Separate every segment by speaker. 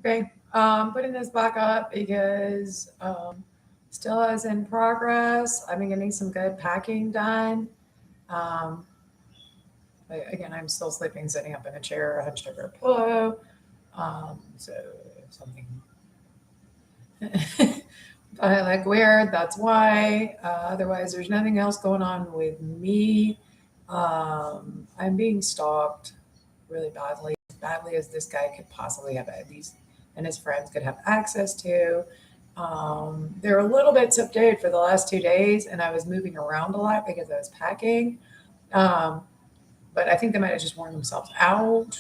Speaker 1: Okay, putting this back up because still is in progress. I've been getting some good packing done. Um, again, I'm still sleeping sitting up in a chair, hunched over a pillow. So if something I like weird, that's why. Otherwise, there's nothing else going on with me. I'm being stalked really badly, as badly as this guy could possibly have these and his friends could have access to. They're a little bit subdued for the last 2 days, and I was moving around a lot because I was packing. Um, but I think they might have just worn themselves out.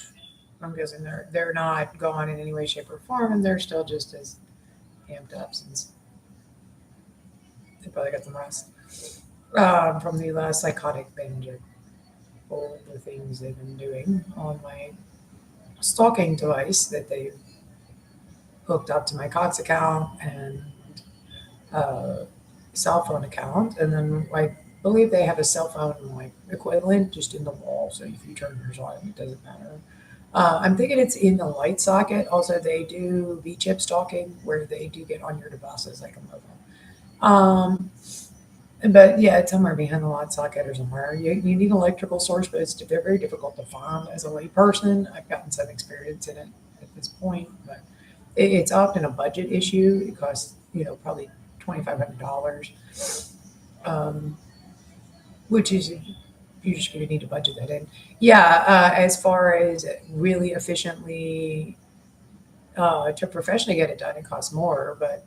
Speaker 1: I'm guessing they're not gone in any way, shape, or form, and they're still just as amped up since they probably got some rest from the last psychotic binge of all the things they've been doing on my stalking device that they hooked up to my Cox account and cell phone account, and then I believe they have a cell phone like equivalent just in the wall. So if you turn yours on, it doesn't matter. I'm thinking it's in the light socket. Also, they do V-chip stalking where they do get on your devices like a mobile. But yeah, it's somewhere behind the light socket or somewhere. You need an electrical source, but they're very difficult to find as a layperson. I've gotten some experience in it at this point, but it's often a budget issue. It costs, probably $2,500, um, which is you're just going to need to budget that in. Yeah, as far as really efficiently to professionally get it done, it costs more, but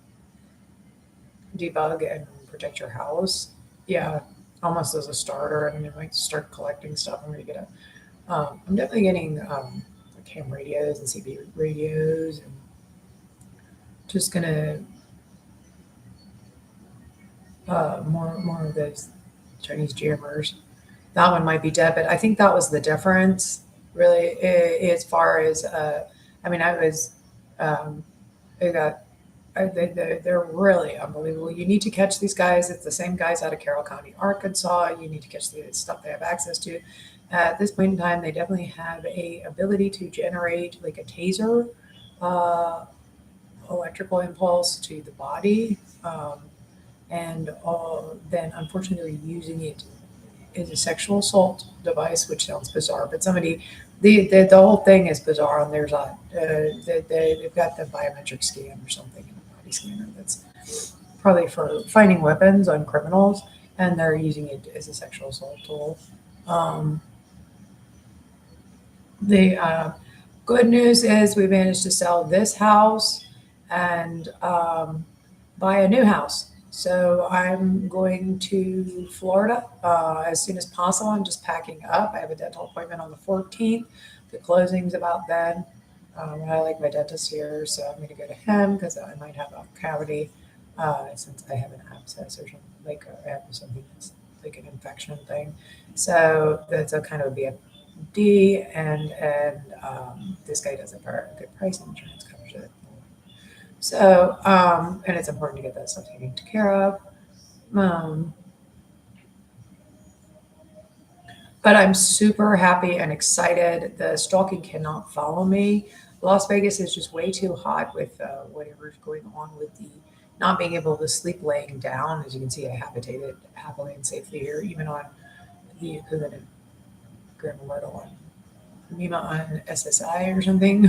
Speaker 1: debug and protect your house, yeah, almost as a starter. I mean, I might start collecting stuff. I'm definitely getting like ham radios and CB radios, and just gonna more of those Chinese jammers. That one might be dead, but I think that was the difference, really, as far as I mean, I was they got they're really unbelievable. You need to catch these guys. It's the same guys out of Carroll County, Arkansas. You need to catch the stuff they have access to. At this point in time, they definitely have a ability to generate like a taser uh, electrical impulse to the body, and then unfortunately they're using it as a sexual assault device, which sounds bizarre, but the whole thing is bizarre. And there's they've got the biometric scan or something in a body scanner that's probably for finding weapons on criminals, and they're using it as a sexual assault tool. Um, the good news is we managed to sell this house and buy a new house. So I'm going to Florida as soon as possible. I'm just packing up. I have a dental appointment on the 14th. The closing's about then. I like my dentist here, so I'm going to go to him because I might have a cavity since I have an abscess or something, like I have something that's like an infection thing. So that's a kind of a BFD, and this guy does it for a good price. Insurance covers it. So, and it's important to get that stuff taken care of. Um, but I'm super happy and excited. The stalking cannot follow me. Las Vegas is just way too hot with whatever's going on with the not being able to sleep laying down. As you can see, I habitated happily and safely here, even on the equivalent of Grandma Myrtle on Mima on SSI or something,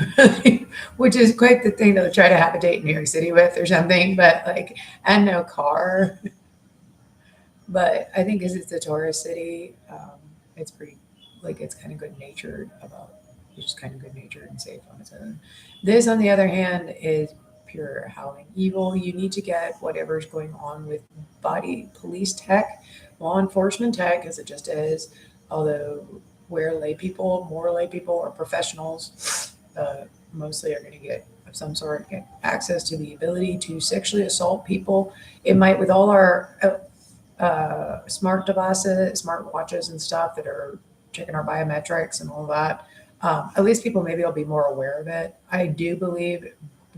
Speaker 1: which is quite the thing to try to habitate in New York City with or something, but like, and no car. But I think because it's a tourist city, it's pretty, like, it's kind of good natured about, it's just kind of good natured and safe on its own. This, on the other hand, is pure howling evil. You need to get whatever's going on with body police tech, law enforcement tech, as it just is, although where lay people, more lay people or professionals, mostly are going to get of some sort, get access to the ability to sexually assault people. It might, with all our smart devices, smart watches and stuff that are checking our biometrics and all that, at least people maybe will be more aware of it. I do believe,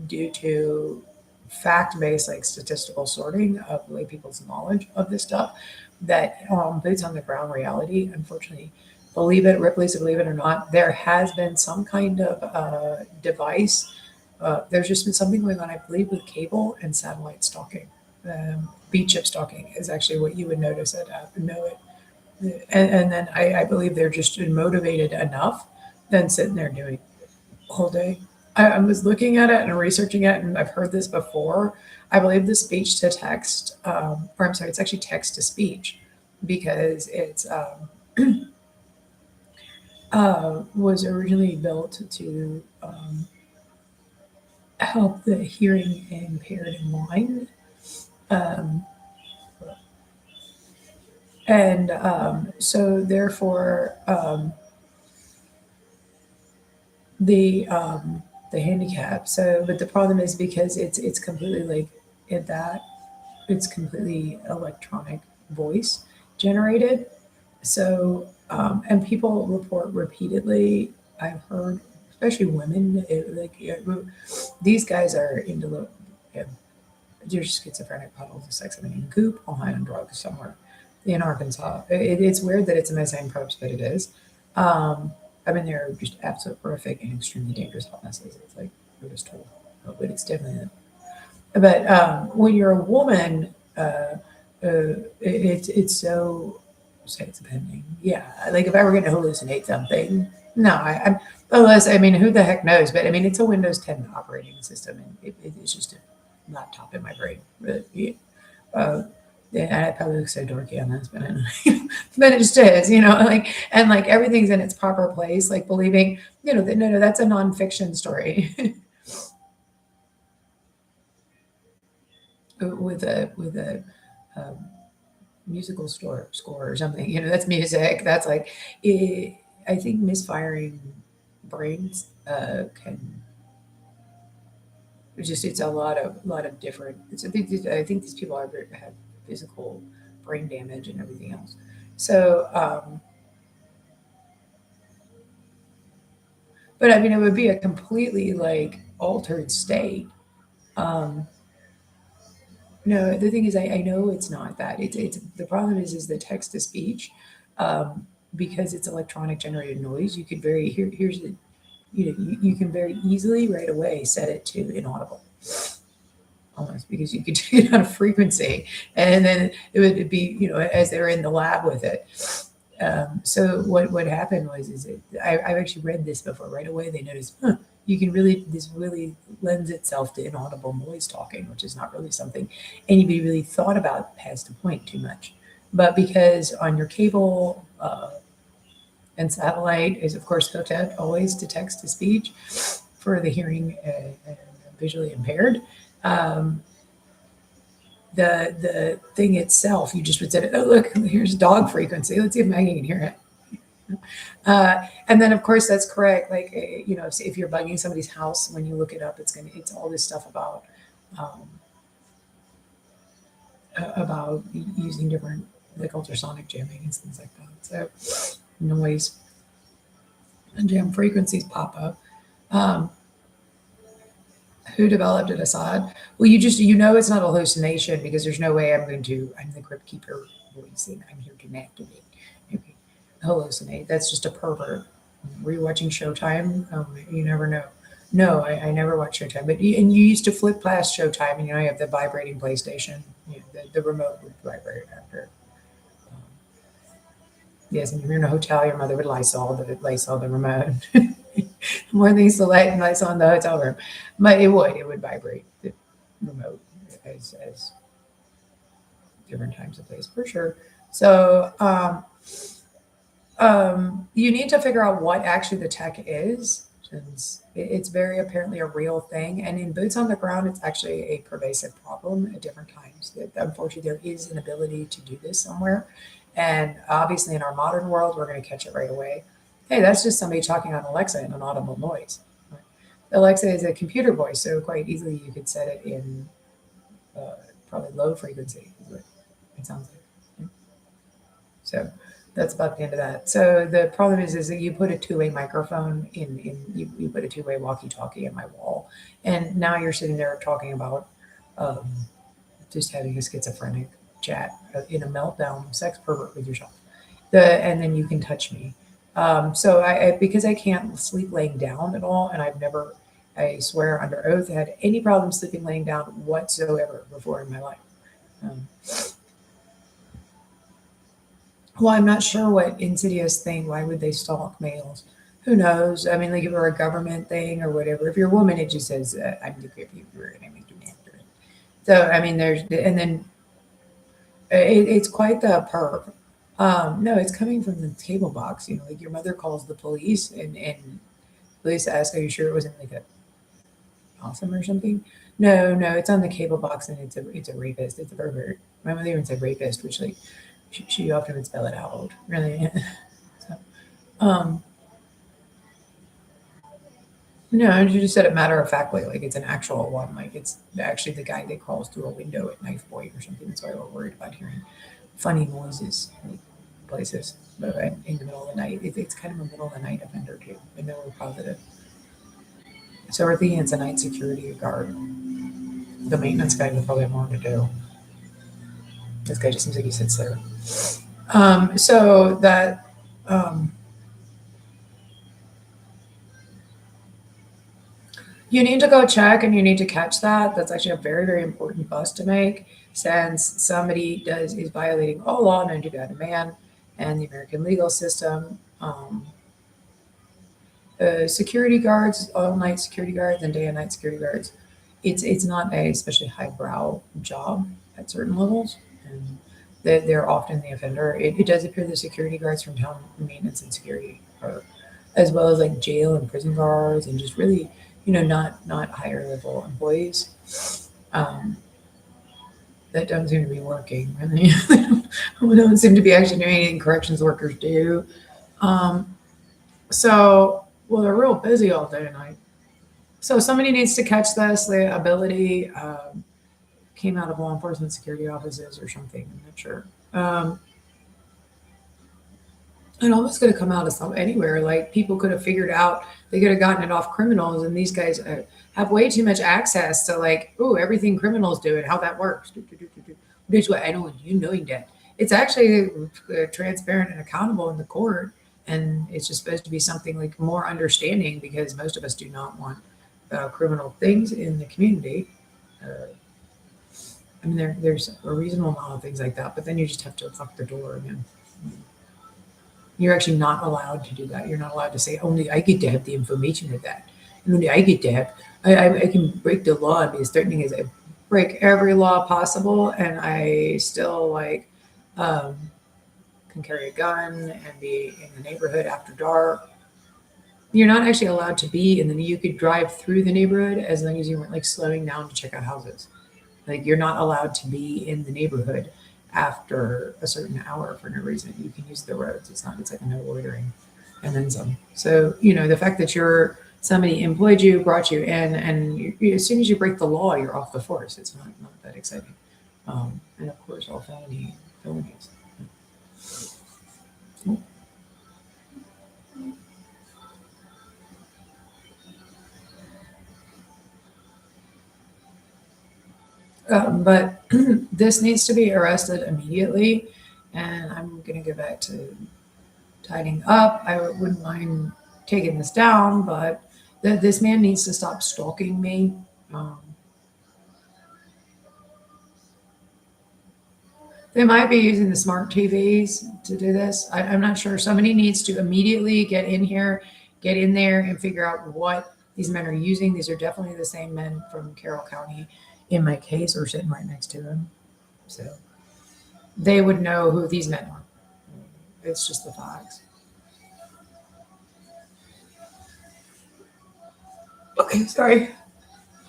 Speaker 1: due to fact-based, like statistical sorting of lay people's knowledge of this stuff, that boots on the ground reality, unfortunately, believe it, Ripley's, believe it or not, there has been some kind of device there's just been something going on, I believe, with cable and satellite stalking. Beat chip stalking is actually what you would notice at know it, and then I believe they're just motivated enough than sitting there doing all day. I was looking at it and researching it, and I've heard this before. I believe the speech to text, or I'm sorry, it's actually text to speech, because it's was originally built to help the hearing impaired and blind. Um, and so therefore, the the handicap. So, but the problem is because it's completely like it that it's completely electronic voice generated. So, and people report repeatedly. I've heard, especially women, these guys are into the. Yeah, they're schizophrenic puddles of sex. I mean, goop or high on drugs somewhere in Arkansas. It's weird that it's in my same probes, but it is. I mean, they're just absolute horrific and extremely dangerous hot messes. It's like we're just told, but it's definitely. But when you're a woman, it's so sex depending. Yeah, like if I were going to hallucinate something, no, I'm unless I mean, who the heck knows? But I mean, it's a Windows 10 operating system, and it's just a laptop in my brain. But, yeah, uh, yeah, I probably look so dorky on this, but but it just is, like and like everything's in its proper place. Like believing, that no, that's a nonfiction story with a um, musical score or something. That's music. That's like I think misfiring brains can it's a lot of different. I think these people have physical brain damage and everything else. So, but I mean, it would be a completely like altered state. Um, no, the thing is, I know it's not that. It's the problem is the text to speech, because it's electronic generated noise. You could here's the you can very easily right away set it to inaudible, almost, because you could do it on a frequency, and then it would be as they were in the lab with it. So what happened was is I've actually read this before. Right away they noticed, you can this really lends itself to inaudible noise talking, which is not really something anybody really thought about past a point too much. But because on your cable and satellite is of course hooked up always to text to speech for the hearing and visually impaired. Um, the thing itself, you just would say, oh look, here's dog frequency. Let's see if Maggie can hear it. And then of course that's correct. Like if you're bugging somebody's house, when you look it up, it's all this stuff um, about using different like ultrasonic jamming and things like that. So noise and jam frequencies pop up. Um, who developed it, Assad? Well, it's not a hallucination because there's no way I'm the crypt keeper voice and I'm here to activate. Okay. Hallucinate. That's just a pervert. Were you watching Showtime? You never know. No, I never watched Showtime. But and you used to flip past Showtime, and you have the vibrating PlayStation. The remote would vibrate after. Um, yes, and if you're in a hotel, your mother would Lysol the remote. More things to light and Lysol in the hotel room, but it would vibrate the remote as different times of place for sure. So you need to figure out what actually the tech is, since it's very apparently a real thing. And in boots on the ground, it's actually a pervasive problem at different times. Unfortunately, there is an ability to do this somewhere. And obviously, in our modern world, we're going to catch it right away. Hey, that's just somebody talking on Alexa in an audible noise. Alexa is a computer voice, so quite easily you could set it in probably low frequency, is what it sounds like. So that's about the end of that. So the problem is that you put a two-way microphone you put a two-way walkie-talkie in my wall, and now you're sitting there talking about um, just having a schizophrenic chat in a meltdown sex pervert with yourself. And then you can touch me. So because I can't sleep laying down at all, and I've never I swear under oath, I had any problem sleeping laying down whatsoever before in my life. Um, well, I'm not sure what insidious thing. Why would they stalk males? Who knows? I mean, like if it were a government thing or whatever. If you're a woman, it just says, "I'm the grip you were and I make you after it." So I mean, there's and then it's quite the perv. No, it's coming from the cable box. You know, like your mother calls the police and police ask, "Are you sure it wasn't like a possum or something?" No, no, it's on the cable box and it's a rapist. It's a pervert. My mother even said rapist, which like she often would spell it out. Really. So, um, no, she just said it matter of factly, like it's an actual one. Like it's actually the guy that crawls through a window at knife point or something. That's why we're worried about hearing funny noises like places. But in the middle of the night, it's kind of a middle of the night offender too. I know we're positive. So we're thinking it's a night security guard. The maintenance guy would probably have more to do. This guy just seems like he sits there. So that um, you need to go check and you need to catch that. That's actually a very, very important bust to make since somebody is violating all law known to God and man and the American legal system. Security guards, all night security guards and day and night security guards. It's not a especially highbrow job at certain levels, and they're often the offender. It does appear the security guards from town maintenance and security are, as well as like jail and prison guards and just really, not higher level employees. Um, that doesn't seem to be working. Really, we don't seem to be actually doing anything corrections workers do. Um, well, they're real busy all day and night. So somebody needs to catch this. The ability came out of law enforcement security offices or something. I'm not sure. And almost could have come out of anywhere. Like people could have figured out they could have gotten it off criminals, and these guys have way too much access to like, oh, everything criminals do and how that works. Which way I don't you knowing that it's actually transparent and accountable in the court, and it's just supposed to be something like more understanding because most of us do not want criminal things in the community. Uh, I mean, there's a reasonable amount of things like that, but then you just have to lock the door again. You're actually not allowed to do that. You're not allowed to say only I get to have the information of that. And only I get to have. I can break the law and be as threatening as I break every law possible, and I still like um, can carry a gun and be in the neighborhood after dark. You're not actually allowed to be, and then you could drive through the neighborhood as long as you weren't like slowing down to check out houses. Like you're not allowed to be in the neighborhood after a certain hour for no reason. You can use the roads. It's like no loitering and then some. So, the fact that somebody employed you, brought you in, and as soon as you break the law, you're off the force. It's not that exciting. And of course, all felonies. But this needs to be arrested immediately. And I'm going to go back to tidying up. I wouldn't mind taking this down, but this man needs to stop stalking me. Um, they might be using the smart TVs to do this. I'm not sure. Somebody needs to immediately get in here, get in there, and figure out what these men are using. These are definitely the same men from Carroll County in my case or sitting right next to him. So they would know who these men are. It's just the facts. Okay, sorry.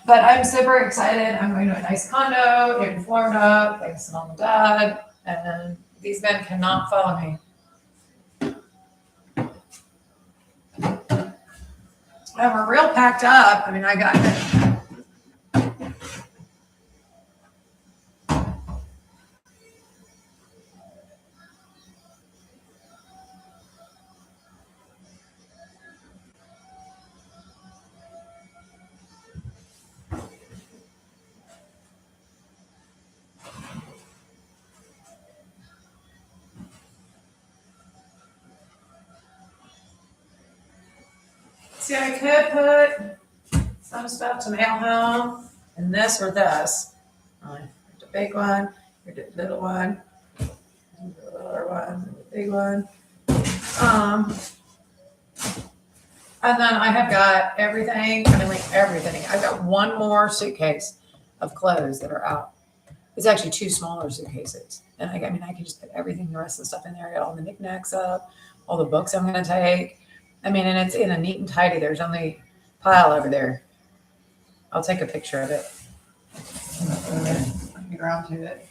Speaker 1: But I'm super excited. I'm going to a nice condo in Florida, thanks to mom and dad. And these men cannot follow me. And we're real packed up. I mean, I got see, I could put some stuff to mail home, and this or this. Here's the big one, here's the little one, here's the little one, the big one. And then I have got everything, I mean, like everything. I've got one more suitcase of clothes that are out. It's actually two smaller suitcases. And I mean, I can just put everything, the rest of the stuff in there. I got all the knickknacks up, all the books I'm going to take. I mean, and it's in a neat and tidy. There's only a pile over there. I'll take a picture of it. Let me get around to it.